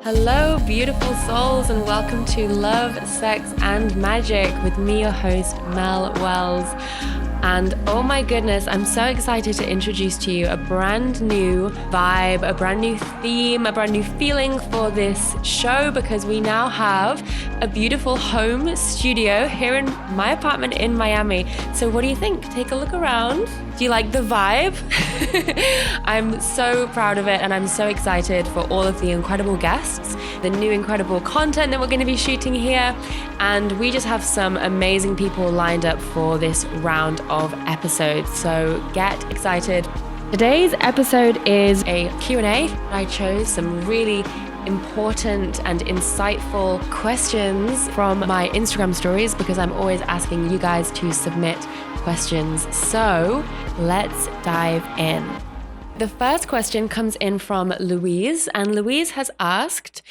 Hello, beautiful souls, and welcome to Love, Sex, and Magic with me, your host, Mel Wells. And oh my goodness, I'm so excited to introduce to you a brand new vibe, a brand new theme, a brand new feeling for this show because we now have a beautiful home studio here in my apartment in Miami. So what do you think? Take a look around. Do you like the vibe? I'm so proud of it and I'm so excited for all of the incredible guests, the new incredible content that we're going to be shooting here. And we just have some amazing people lined up for this round of episodes. So get excited. Today's episode is a Q&A. I chose some really important and insightful questions from my Instagram stories because I'm always asking you guys to submit questions. So let's dive in. The first question comes in from Louise, and Louise has asked,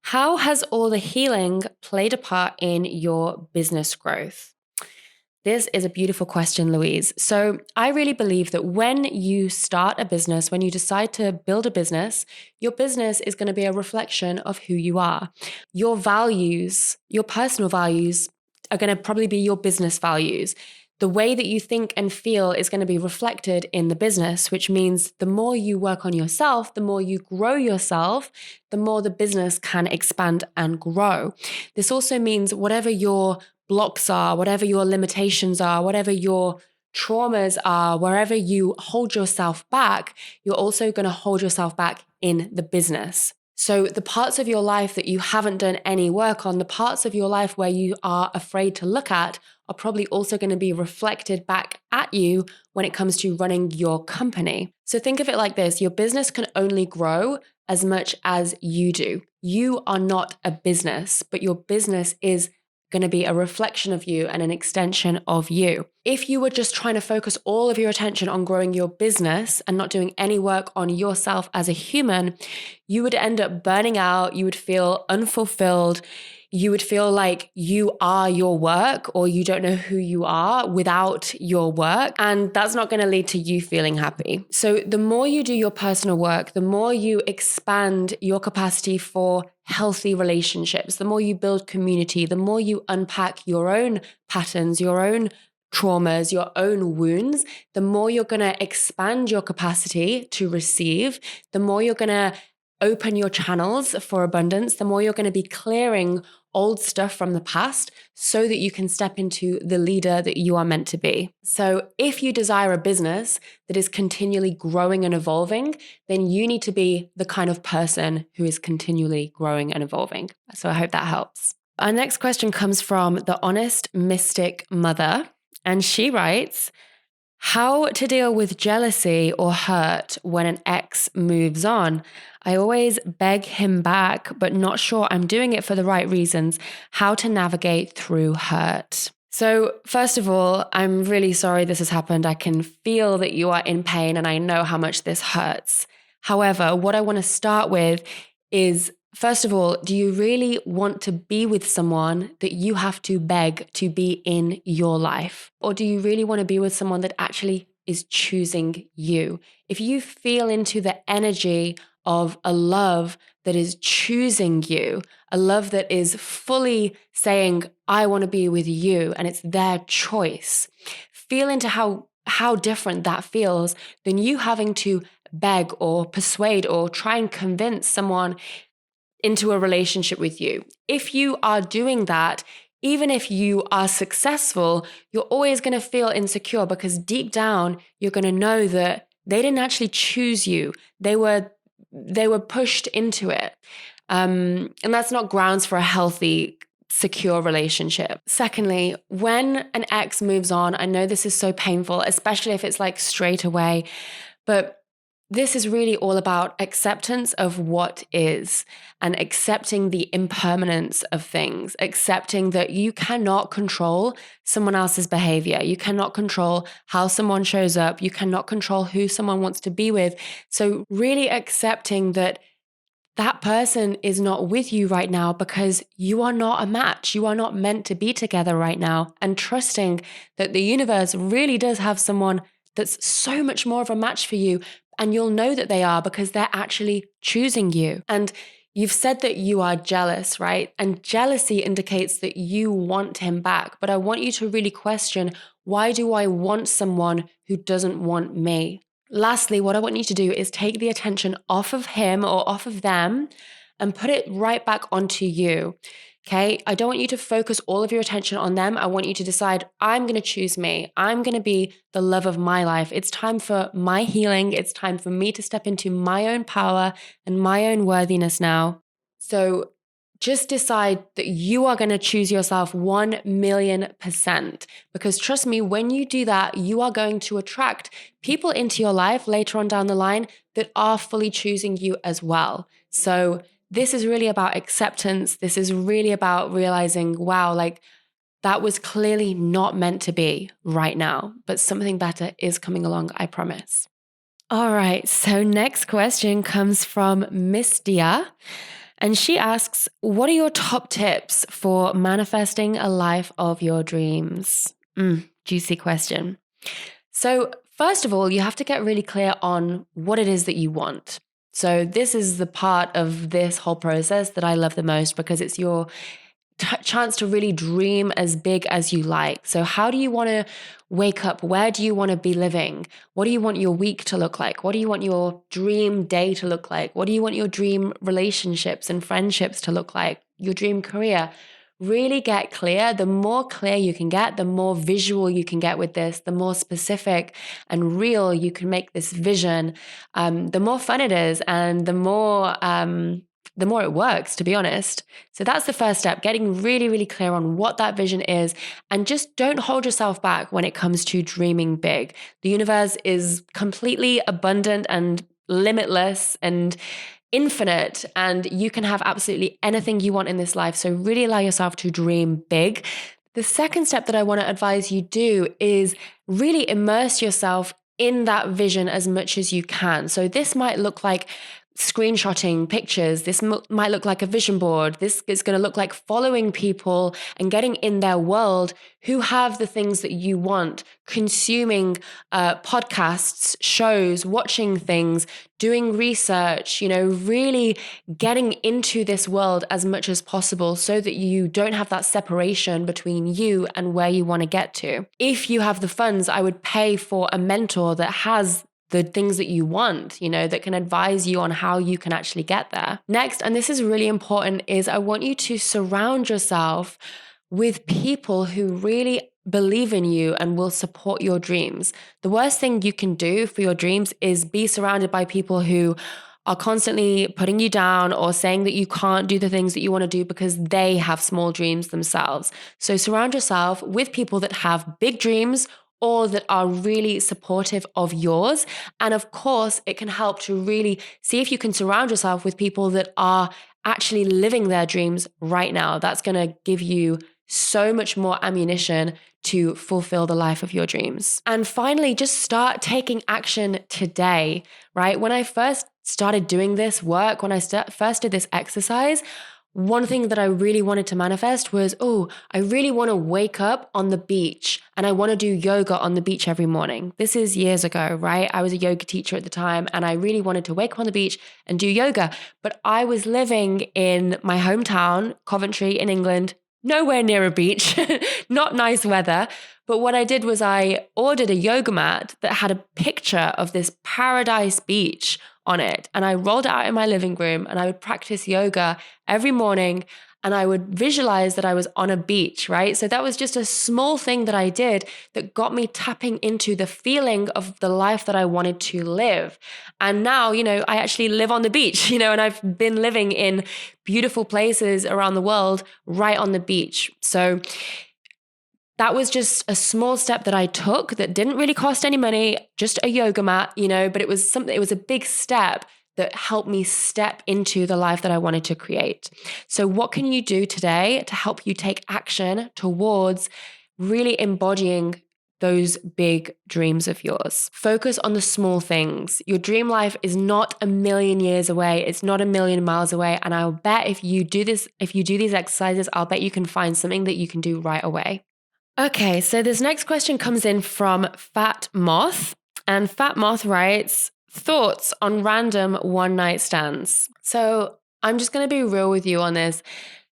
how has all the healing played a part in your business growth? This is a beautiful question, Louise. So I really believe that when you start a business, when you decide to build a business, your business is going to be a reflection of who you are. Your values, your personal values are going to probably be your business values. The way that you think and feel is going to be reflected in the business, which means the more you work on yourself, the more you grow yourself, the more the business can expand and grow. This also means whatever your blocks are, whatever your limitations are, whatever your traumas are, wherever you hold yourself back, you're also going to hold yourself back in the business. So the parts of your life that you haven't done any work on, the parts of your life where you are afraid to look at, are probably also going to be reflected back at you when it comes to running your company. So think of it like this. Your business can only grow as much as you do. You are not a business, but your business is going to be a reflection of you and an extension of you. If you were just trying to focus all of your attention on growing your business and not doing any work on yourself as a human, you would end up burning out. You would feel unfulfilled. You would feel like you are your work or you don't know who you are without your work. And that's not going to lead to you feeling happy. So the more you do your personal work, the more you expand your capacity for healthy relationships, the more you build community, the more you unpack your own patterns, your own traumas, your own wounds, the more you're going to expand your capacity to receive, the more you're going to open your channels for abundance, the more you're going to be clearing old stuff from the past so that you can step into the leader that you are meant to be. So if you desire a business that is continually growing and evolving, then you need to be the kind of person who is continually growing and evolving. So I hope that helps. Our next question comes from the Honest Mystic Mother, and she writes, how to deal with jealousy or hurt when an ex moves on. I always beg him back, but not sure I'm doing it for the right reasons. How to navigate through hurt. So first of all, I'm really sorry this has happened. I can feel that you are in pain and I know how much this hurts. However, what I want to start with is, first of all, do you really want to be with someone that you have to beg to be in your life? Or do you really want to be with someone that actually is choosing you? If you feel into the energy of a love that is choosing you, a love that is fully saying, I want to be with you, and it's their choice, feel into how different that feels than you having to beg or persuade or try and convince someone into a relationship with you. If you are doing that, even if you are successful, you're always going to feel insecure because deep down, you're going to know that they didn't actually choose you. They were pushed into it. And that's not grounds for a healthy, secure relationship. Secondly, when an ex moves on, I know this is so painful, especially if it's like straight away, but this is really all about acceptance of what is and accepting the impermanence of things, accepting that you cannot control someone else's behavior. You cannot control how someone shows up. You cannot control who someone wants to be with. So really accepting that that person is not with you right now because you are not a match. You are not meant to be together right now. And trusting that the universe really does have someone that's so much more of a match for you. And you'll know that they are because they're actually choosing you. And You've said that you are jealous, right? And jealousy indicates that you want him back. But I want you to really question, why do I want someone who doesn't want me? Lastly, what I want you to do is take the attention off of him or off of them and put it right back onto you. Okay. I don't want you to focus all of your attention on them. I want you to decide, I'm going to choose me. I'm going to be the love of my life. It's time for my healing. It's time for me to step into my own power and my own worthiness now. So just decide that you are going to choose yourself 1,000,000%. Because trust me, when you do that, you are going to attract people into your life later on down the line that are fully choosing you as well. So this is really about acceptance. This is really about realizing, wow, like that was clearly not meant to be right now, but something better is coming along, I promise. All right. So next question comes from Miss Dia. And she asks, what are your top tips for manifesting a life of your dreams? Juicy question. So first of all, you have to get really clear on what it is that you want. So this is the part of this whole process that I love the most because it's your chance to really dream as big as you like. So how do you want to wake up? Where do you want to be living? What do you want your week to look like? What do you want your dream day to look like? What do you want your dream relationships and friendships to look like? Your dream career? Really get clear. The more clear you can get, the more visual you can get with this, the more specific and real you can make this vision, the more fun it is and the more it works, to be honest. So that's the first step, getting really, really clear on what that vision is. And just don't hold yourself back when it comes to dreaming big. The universe is completely abundant and limitless and infinite, and you can have absolutely anything you want in this life. So really allow yourself to dream big. The second step that I want to advise you do is really immerse yourself in that vision as much as you can. So this might look like screenshotting pictures. This might look like a vision board. This is going to look like following people and getting in their world who have the things that you want, consuming podcasts, shows, watching things, doing research, really getting into this world as much as possible so that you don't have that separation between you and where you want to get to. If you have the funds, I would pay for a mentor that has the things that you want, that can advise you on how you can actually get there. Next, and this is really important, is I want you to surround yourself with people who really believe in you and will support your dreams. The worst thing you can do for your dreams is be surrounded by people who are constantly putting you down or saying that you can't do the things that you want to do because they have small dreams themselves. So surround yourself with people that have big dreams or that are really supportive of yours. And of course, it can help to really see if you can surround yourself with people that are actually living their dreams right now. That's going to give you so much more ammunition to fulfill the life of your dreams. And finally, just start taking action today, right? When I first started doing this work, when I first did this exercise, one thing that I really wanted to manifest was, I really want to wake up on the beach and I want to do yoga on the beach every morning. This is years ago, right? I was a yoga teacher at the time and I really wanted to wake up on the beach and do yoga. But I was living in my hometown, Coventry in England, nowhere near a beach, not nice weather. But what I did was I ordered a yoga mat that had a picture of this paradise beach on it. And I rolled it out in my living room and I would practice yoga every morning and I would visualize that I was on a beach, right? So that was just a small thing that I did that got me tapping into the feeling of the life that I wanted to live. And now, I actually live on the beach, and I've been living in beautiful places around the world right on the beach. So that was just a small step that I took that didn't really cost any money, just a yoga mat, but it was a big step that helped me step into the life that I wanted to create. So what can you do today to help you take action towards really embodying those big dreams of yours? Focus on the small things. Your dream life is not a million years away. It's not a million miles away. And I'll bet if you do these exercises, I'll bet you can find something that you can do right away. Okay, so this next question comes in from Fat Moth. And Fat Moth writes, thoughts on random one-night stands. So I'm just going to be real with you on this.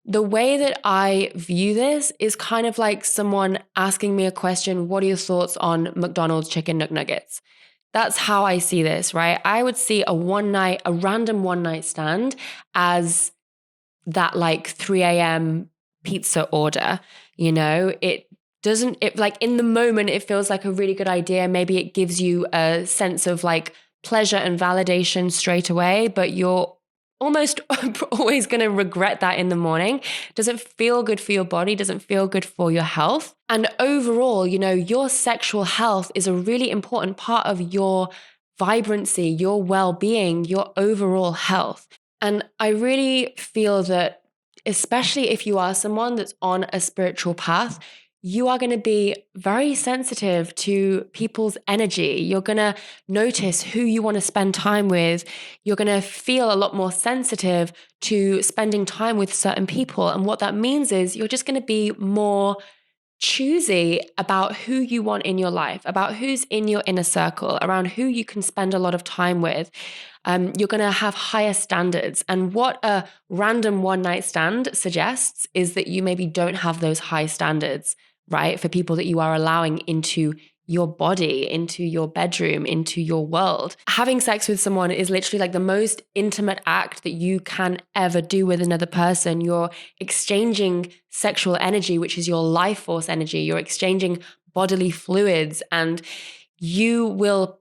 The way that I view this is kind of like someone asking me a question, what are your thoughts on McDonald's chicken McNuggets? That's how I see this, right? I would see a random one night stand as that like 3 a.m. pizza order. It like in the moment, it feels like a really good idea. Maybe it gives you a sense of like pleasure and validation straight away, but you're almost always going to regret that in the morning. Doesn't feel good for your body, doesn't feel good for your health. And overall, your sexual health is a really important part of your vibrancy, your well-being, your overall health. And I really feel that, especially if you are someone that's on a spiritual path, you are going to be very sensitive to people's energy. You're going to notice who you want to spend time with. You're going to feel a lot more sensitive to spending time with certain people. And what that means is you're just going to be more choosy about who you want in your life, about who's in your inner circle, around who you can spend a lot of time with. You're going to have higher standards. And what a random one night stand suggests is that you maybe don't have those high standards, right? For people that you are allowing into your body, into your bedroom, into your world. Having sex with someone is literally like the most intimate act that you can ever do with another person. You're exchanging sexual energy, which is your life force energy. You're exchanging bodily fluids, and you will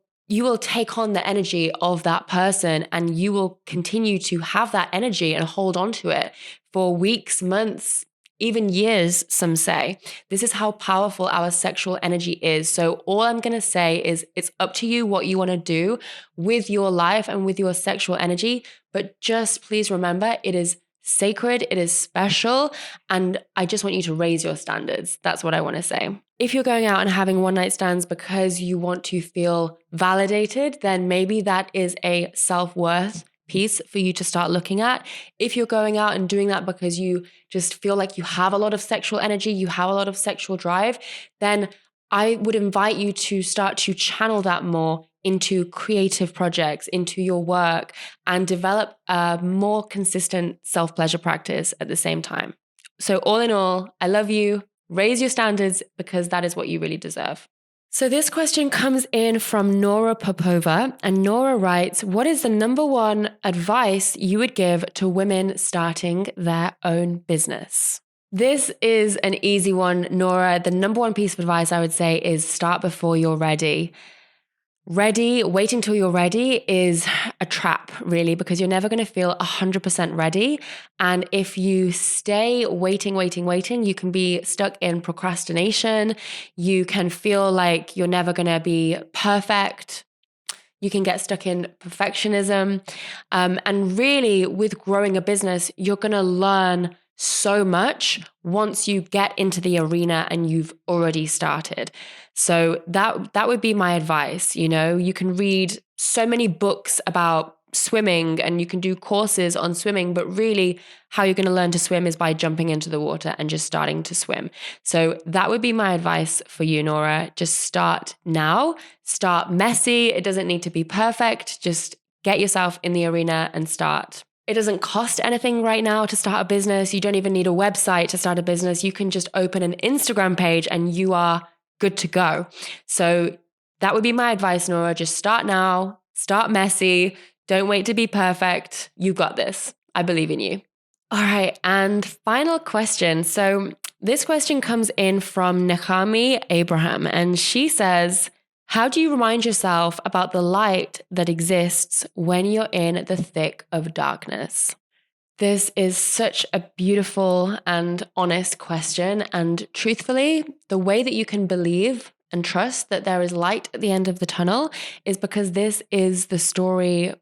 take on the energy of that person, and you will continue to have that energy and hold on to it for weeks, months, even years, some say. This is how powerful our sexual energy is. So all I'm going to say is it's up to you what you want to do with your life and with your sexual energy. But just please remember, it is sacred, it is special, and I just want you to raise your standards. That's what I want to say. If you're going out and having one night stands because you want to feel validated, then maybe that is a self-worth piece for you to start looking at. If you're going out and doing that because you just feel like you have a lot of sexual energy, you have a lot of sexual drive, then I would invite you to start to channel that more into creative projects, into your work, and develop a more consistent self-pleasure practice at the same time. So all in all, I love you. Raise your standards because that is what you really deserve. So this question comes in from Nora Popova, and Nora writes, what is the number one advice you would give to women starting their own business? This is an easy one, Nora. The number one piece of advice I would say is start before you're ready. Waiting till you're ready is a trap, really, because you're never going to feel 100% ready. And if you stay waiting, you can be stuck in procrastination. You can feel like you're never going to be perfect. You can get stuck in perfectionism. And really, with growing a business, you're going to learn so much once you get into the arena and you've already started. So that would be my advice. You can read so many books about swimming and you can do courses on swimming, but really how you're going to learn to swim is by jumping into the water and just starting to swim. So that would be my advice for you, Nora. Just start now. Start messy. It doesn't need to be perfect. Just get yourself in the arena and start. It doesn't cost anything right now to start a business. You don't even need a website to start a business. You can just open an Instagram page and you are good to go. So that would be my advice, Nora. Just start now, start messy. Don't wait to be perfect. You got this. I believe in you. All right. And final question. So this question comes in from Nechami Abraham, and she says, how do you remind yourself about the light that exists when you're in the thick of darkness? This is such a beautiful and honest question. And truthfully, the way that you can believe and trust that there is light at the end of the tunnel is because this is the story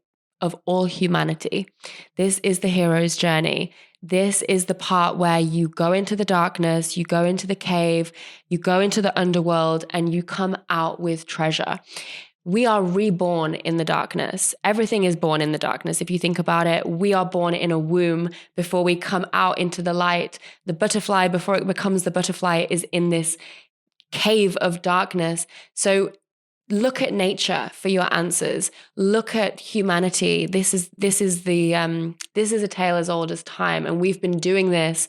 of all humanity. This is the hero's journey. This is the part where you go into the darkness, you go into the cave, you go into the underworld, and you come out with treasure. We are reborn in the darkness. Everything is born in the darkness. If you think about it, we are born in a womb before we come out into the light. The butterfly, before it becomes the butterfly, is in this cave of darkness. So Look at nature for your answers. Look at humanity. This is a tale as old as time, and we've been doing this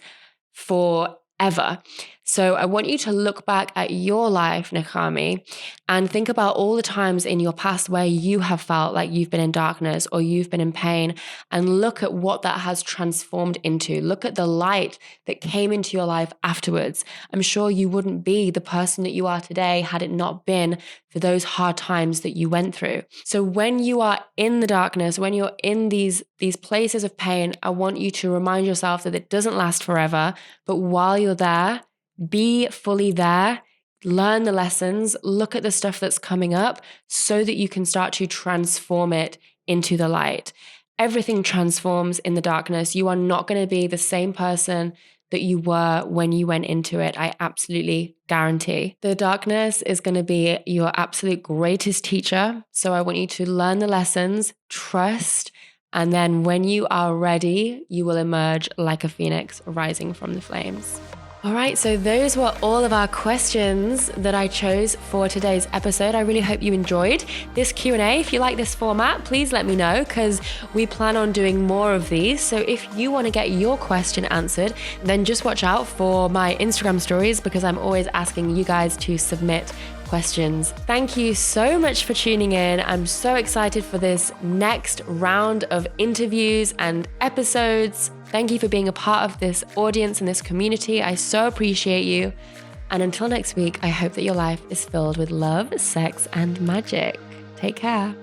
forever. So I want you to look back at your life, Nakami, and think about all the times in your past where you have felt like you've been in darkness or you've been in pain, and look at what that has transformed into. Look at the light that came into your life afterwards. I'm sure you wouldn't be the person that you are today had it not been for those hard times that you went through. So when you are in the darkness, when you're in these places of pain, I want you to remind yourself that it doesn't last forever, but while you're there, be fully there, learn the lessons, look at the stuff that's coming up so that you can start to transform it into the light. Everything transforms in the darkness. You are not going to be the same person that you were when you went into it. I absolutely guarantee. The darkness is going to be your absolute greatest teacher. So I want you to learn the lessons, trust, and then when you are ready, you will emerge like a phoenix rising from the flames. All right, so those were all of our questions that I chose for today's episode. I really hope you enjoyed this Q&A. If you like this format, please let me know because we plan on doing more of these. So if you want to get your question answered, then just watch out for my Instagram stories because I'm always asking you guys to submit questions. Thank you so much for tuning in. I'm so excited for this next round of interviews and episodes. Thank you for being a part of this audience and this community. I so appreciate you. And until next week, I hope that your life is filled with love, sex, and magic. Take care.